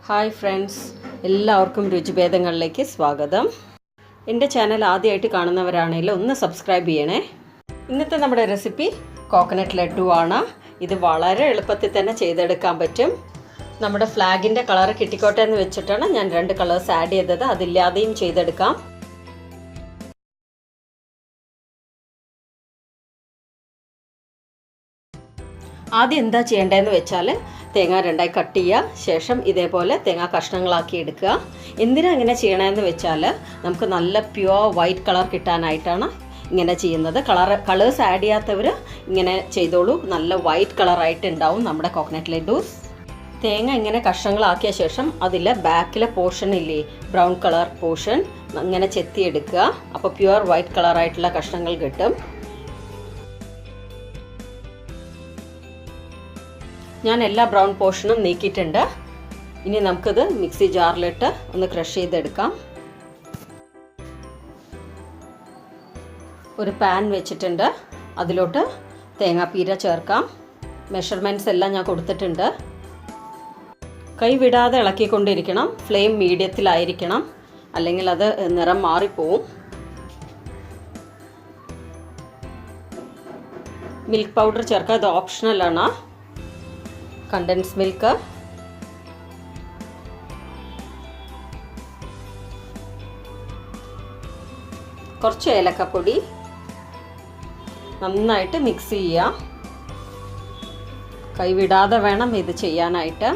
Hi friends, എല്ലാവർക്കും രുചിഭേദങ്ങളിലേക്ക് സ്വാഗതം. എൻ്റെ ചാനൽ ആദ്യമായിട്ട് കാണുന്നവരാണെങ്കിൽ ഒന്ന് സബ്സ്ക്രൈബ് ചെയ്യണേ. ഇന്നത്തെ നമ്മുടെ റെസിപ്പി കോക്കനട്ട് ലഡ്ഡു ആണ്. ഇത് വളരെ എളുപ്പത്തിൽ തന്നെ ചെയ്തെടുക്കാൻ പറ്റും. നമ്മുടെ ഫ്ലാഗിൻ്റെ കളർ കിട്ടിക്കോട്ടെ എന്ന് വെച്ചിട്ടാണ് ഞാൻ 2 കളേഴ്സ് ആഡ് ചെയ്തത്. അതില്ലാതെയും ചെയ്തെടുക്കാം. ആദ്യം എന്താ ചെയ്യേണ്ടതെന്ന് വെച്ചാൽ തേങ്ങ 2ആയി കട്ട് ചെയ്യുക. ശേഷം ഇതേപോലെ തേങ്ങ കഷ്ണങ്ങളാക്കി എടുക്കുക. എന്തിനാ ഇങ്ങനെ ചെയ്യണമെന്ന് വെച്ചാൽ നമുക്ക് നല്ല പ്യുവർ വൈറ്റ് കളർ കിട്ടാനായിട്ടാണ് ഇങ്ങനെ ചെയ്യുന്നത്. കളേഴ്സ് ആഡ് ചെയ്യാത്തവർ ഇങ്ങനെ ചെയ്തോളൂ. നല്ല വൈറ്റ് കളറായിട്ട് ഉണ്ടാവും നമ്മുടെ കോക്കനട്ട് ലഡ്ഡൂസ്. തേങ്ങ ഇങ്ങനെ കഷ്ണങ്ങളാക്കിയ ശേഷം അതിലെ ബാക്കിലെ പോർഷൻ ഇല്ലേ, ബ്രൗൺ കളർ പോർഷൻ ഇങ്ങനെ ചെത്തിയെടുക്കുക. അപ്പോൾ പ്യുവർ വൈറ്റ് കളറായിട്ടുള്ള കഷ്ണങ്ങൾ കിട്ടും. ഞാൻ എല്ലാ ബ്രൗൺ പോർഷനും നീക്കിയിട്ടുണ്ട്. ഇനി നമുക്കിത് മിക്സി ജാറിലിട്ട് ഒന്ന് ക്രഷ് ചെയ്തെടുക്കാം. ഒരു പാൻ വെച്ചിട്ടുണ്ട്. അതിലോട്ട് തേങ്ങാപ്പീര ചേർക്കാം. മെഷർമെൻറ്റ്സ് എല്ലാം ഞാൻ കൊടുത്തിട്ടുണ്ട്. കൈ വിടാതെ ഇളക്കിക്കൊണ്ടിരിക്കണം. ഫ്ലെയിം മീഡിയത്തിലായിരിക്കണം, അല്ലെങ്കിൽ അത് നിറം മാറിപ്പോവും. മിൽക്ക് പൗഡർ ചേർക്കാം. ഇത് ഓപ്ഷണലാണ്. കണ്ടൻസ് മിൽക്ക്, കുറച്ച് ഏലക്കപ്പൊടി, നന്നായിട്ട് മിക്സ് ചെയ്യുക. കൈവിടാതെ വേണം ഇത് ചെയ്യാനായിട്ട്,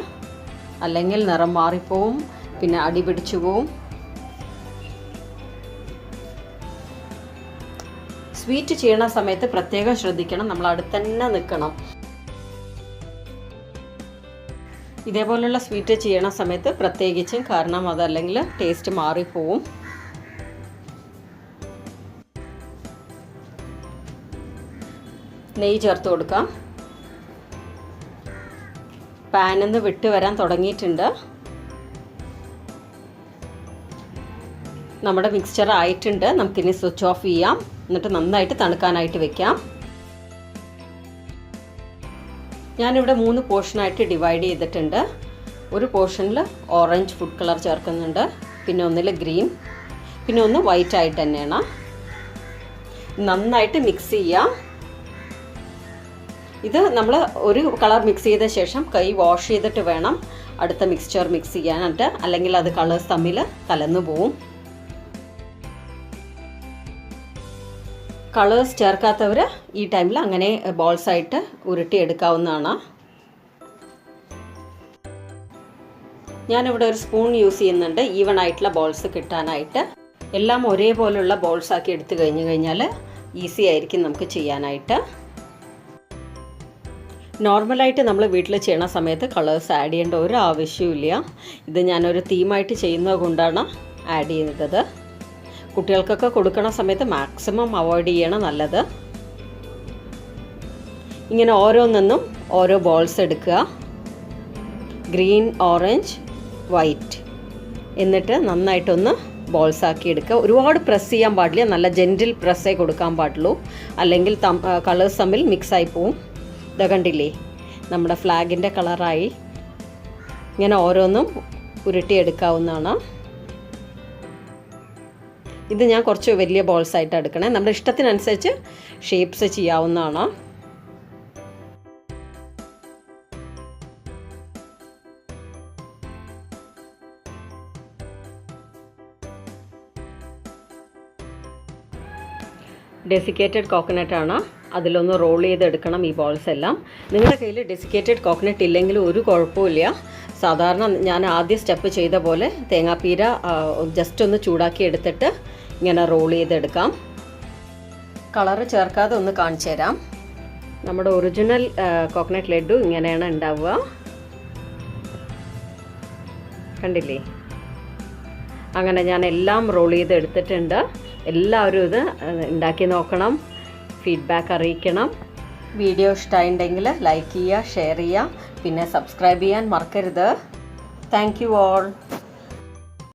അല്ലെങ്കിൽ നിറം മാറിപ്പോവും, പിന്നെ അടി പിടിച്ചു പോവും. സ്വീറ്റ് ചെയ്യണ സമയത്ത് പ്രത്യേകം ശ്രദ്ധിക്കണം. നമ്മൾ അടുത്ത് തന്നെ നിൽക്കണം. ഇതേപോലുള്ള സ്വീറ്റ് ചെയ്യണ സമയത്ത് പ്രത്യേകിച്ചും, കാരണം അതല്ലെങ്കിൽ ടേസ്റ്റ് മാറിപ്പോവും. നെയ്യ് ചേർത്ത് കൊടുക്കാം. പാനിൽ നിന്ന് വിട്ട് വരാൻ തുടങ്ങിയിട്ടുണ്ട്. നമ്മുടെ മിക്സ്ചർ ആയിട്ടുണ്ട്. നമുക്കിനി സ്വിച്ച് ഓഫ് ചെയ്യാം. എന്നിട്ട് നന്നായിട്ട് തണുക്കാനായിട്ട് വെക്കാം. ഞാനിവിടെ 3 പോർഷനായിട്ട് ഡിവൈഡ് ചെയ്തിട്ടുണ്ട്. ഒരു പോർഷനിൽ ഓറഞ്ച് ഫുഡ് കളർ ചേർക്കുന്നുണ്ട്, പിന്നെ ഒന്നിൽ ഗ്രീൻ, പിന്നെ ഒന്ന് വൈറ്റ് ആയിട്ട് തന്നെയാണ്. നന്നായിട്ട് മിക്സ് ചെയ്യാം. ഇത് നമ്മൾ ഒരു കളർ മിക്സ് ചെയ്ത ശേഷം കൈ വാഷ് ചെയ്തിട്ട് വേണം അടുത്ത മിക്സ്ചർ മിക്സ് ചെയ്യാനായിട്ട്, അല്ലെങ്കിൽ അത് കളേഴ്സ് തമ്മിൽ കലന്നു പോവും. കളേഴ്സ് ചേർക്കാത്തവർ ഈ ടൈമിൽ അങ്ങനെ ബോൾസായിട്ട് ഉരുട്ടിയെടുക്കാവുന്നതാണ്. ഞാനിവിടെ ഒരു സ്പൂൺ യൂസ് ചെയ്യുന്നുണ്ട്, ഈവൺ ആയിട്ടുള്ള ബോൾസ് കിട്ടാനായിട്ട്. എല്ലാം ഒരേപോലുള്ള ബോൾസാക്കി എടുത്തു കഴിഞ്ഞാൽ ഈസി ആയിരിക്കും നമുക്ക് ചെയ്യാനായിട്ട്. നോർമലായിട്ട് നമ്മൾ വീട്ടിൽ ചെയ്യണ സമയത്ത് കളേഴ്സ് ആഡ് ചെയ്യേണ്ട ഒരു ആവശ്യമില്ല. ഇത് ഞാനൊരു തീമായിട്ട് ചെയ്യുന്നത് കൊണ്ടാണ് ആഡ് ചെയ്തത്. കുട്ടികൾക്കൊക്കെ കൊടുക്കണ സമയത്ത് മാക്സിമം അവോയ്ഡ് ചെയ്യണം നല്ലത്. ഇങ്ങനെ ഓരോന്നും ഓരോ ബോൾസ് എടുക്കുക. ഗ്രീൻ, ഓറഞ്ച്, വൈറ്റ്, എന്നിട്ട് നന്നായിട്ടൊന്ന് ബോൾസ് ആക്കി എടുക്കുക. ഒരുപാട് പ്രസ് ചെയ്യാൻ പാടില്ല. നല്ല ജെൻറ്റിൽ പ്രസ്സേ കൊടുക്കാൻ പാടുള്ളൂ, അല്ലെങ്കിൽ കളേഴ്സ് തമ്മിൽ മിക്സായി പോവും. ഇത് കണ്ടില്ലേ, നമ്മുടെ ഫ്ലാഗിൻ്റെ കളറായി. ഇങ്ങനെ ഓരോന്നും ഉരുട്ടിയെടുക്കാവുന്നതാണ്. ഇത് ഞാൻ കുറച്ച് വലിയ ബോൾസ് ആയിട്ട് എടുക്കണേ. നമ്മുടെ ഇഷ്ടത്തിനനുസരിച്ച് ഷേപ്സ് ചെയ്യാവുന്നതാണ്. ഡെസിക്കേറ്റഡ് കോക്കനട്ടാണ്. അതിലൊന്ന് റോൾ ചെയ്തെടുക്കണം ഈ ബോൾസ് എല്ലാം. നിങ്ങളുടെ കയ്യിൽ ഡെസിക്കേറ്റഡ് കോക്കനട്ട് ഇല്ലെങ്കിൽ ഒരു കുഴപ്പമില്ല. സാധാരണ ഞാൻ ആദ്യ സ്റ്റെപ്പ് ചെയ്ത പോലെ തേങ്ങാപ്പീര ജസ്റ്റ് ഒന്ന് ചൂടാക്കി എടുത്തിട്ട് ഇങ്ങനെ റോൾ ചെയ്തെടുക്കാം. കളറ് ചേർക്കാതെ ഒന്ന് കാണിച്ചു തരാം. നമ്മുടെ ഒറിജിനൽ കോക്കനട്ട് ലഡ്ഡു ഇങ്ങനെയാണ് ഉണ്ടാവുക. കണ്ടില്ലേ? അങ്ങനെ ഞാൻ എല്ലാം റോൾ ചെയ്ത് എടുത്തിട്ടുണ്ട്. എല്ലാവരും ഇത് ഉണ്ടാക്കി നോക്കണം, ഫീഡ്ബാക്ക് അറിയിക്കണം. വീഡിയോ ഇഷ്ടമായിട്ടുണ്ടെങ്കിൽ ലൈക്ക് ചെയ്യുക, ഷെയർ ചെയ്യുക, പിന്നെ സബ്സ്ക്രൈബ് ചെയ്യാൻ മറക്കരുത്. Thank you all.